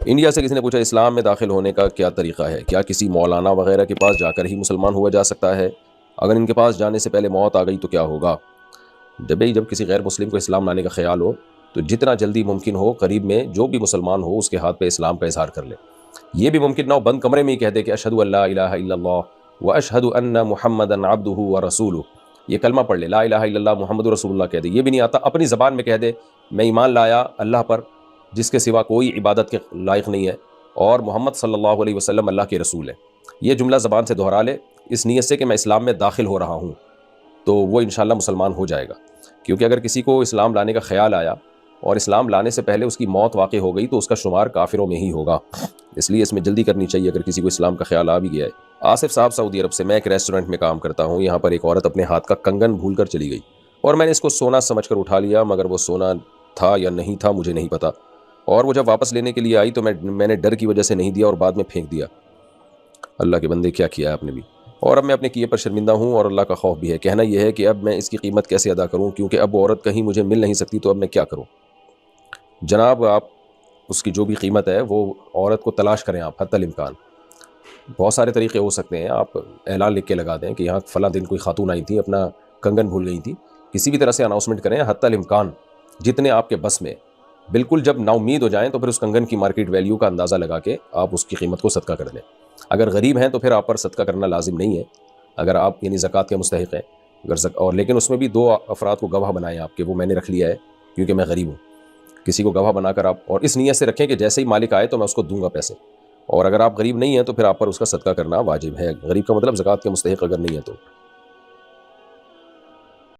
India سے کسی نے پوچھا اسلام میں داخل ہونے کا کیا طریقہ ہے؟ کیا کسی مولانا وغیرہ کے پاس جا کر ہی مسلمان ہوا جا سکتا ہے؟ اگر ان کے پاس جانے سے پہلے موت آ گئی تو کیا ہوگا؟ جب کسی غیر مسلم کو اسلام لانے کا خیال ہو تو جتنا جلدی ممکن ہو قریب میں جو بھی مسلمان ہو اس کے ہاتھ پہ اسلام کا اظہار کر لے. یہ بھی ممکن نہ ہو بند کمرے میں ہی کہہ دے کہ اشہد ان لا الہ الا اللہ واشہد ان محمدا عبدہ ورسولہ، یہ کلمہ پڑھ لے لا الہ الا اللہ محمد رسول اللہ کہہ دے. یہ بھی نہیں آتا، اپنی زبان میں کہہ دے میں ایمان لایا اللہ پر جس کے سوا کوئی عبادت کے لائق نہیں ہے اور محمد صلی اللہ علیہ وسلم اللہ کے رسول ہے. یہ جملہ زبان سے دہرا لے اس نیت سے کہ میں اسلام میں داخل ہو رہا ہوں، تو وہ انشاءاللہ مسلمان ہو جائے گا. کیونکہ اگر کسی کو اسلام لانے کا خیال آیا اور اسلام لانے سے پہلے اس کی موت واقع ہو گئی تو اس کا شمار کافروں میں ہی ہوگا. اس لیے اس میں جلدی کرنی چاہیے اگر کسی کو اسلام کا خیال آ بھی گیا ہے. آصف صاحب سعودی عرب سے، میں ایک ریسٹورنٹ میں کام کرتا ہوں، یہاں پر ایک عورت اپنے ہاتھ کا کنگن بھول کر چلی گئی اور میں نے اس کو سونا سمجھ کر اٹھا لیا، مگر وہ سونا تھا یا نہیں تھا مجھے نہیں پتا، اور وہ جب واپس لینے کے لیے آئی تو میں نے ڈر کی وجہ سے نہیں دیا اور بعد میں پھینک دیا. اللہ کے بندے کیا کیا ہے آپ نے بھی، اور اب میں اپنے کیے پر شرمندہ ہوں اور اللہ کا خوف بھی ہے. کہنا یہ ہے کہ اب میں اس کی قیمت کیسے ادا کروں کیونکہ اب وہ عورت کہیں مجھے مل نہیں سکتی، تو اب میں کیا کروں؟ جناب آپ اس کی جو بھی قیمت ہے وہ عورت کو تلاش کریں آپ حتی الامکان. بہت سارے طریقے ہو سکتے ہیں، آپ اعلان لکھ کے لگا دیں کہ یہاں فلاں دن کوئی خاتون آئی تھی اپنا کنگن بھول گئی تھی، کسی بھی طرح سے اناؤنسمنٹ کریں حتی الامکان جتنے آپ کے بس میں. بالکل جب نا امید ہو جائیں تو پھر اس کنگن کی مارکیٹ ویلیو کا اندازہ لگا کے آپ اس کی قیمت کو صدقہ کر دیں. اگر غریب ہیں تو پھر آپ پر صدقہ کرنا لازم نہیں ہے، اگر آپ یعنی زکوٰۃ کے مستحق ہیں اور لیکن اس میں بھی 2 افراد کو گواہ بنائیں آپ کے، وہ میں نے رکھ لیا ہے کیونکہ میں غریب ہوں. کسی کو گواہ بنا کر آپ اور اس نیت سے رکھیں کہ جیسے ہی مالک آئے تو میں اس کو دوں گا پیسے، اور اگر آپ غریب نہیں ہیں تو پھر آپ پر اس کا صدقہ کرنا واجب ہے. غریب کا مطلب زکوٰۃ کے مستحق اگر نہیں ہے تو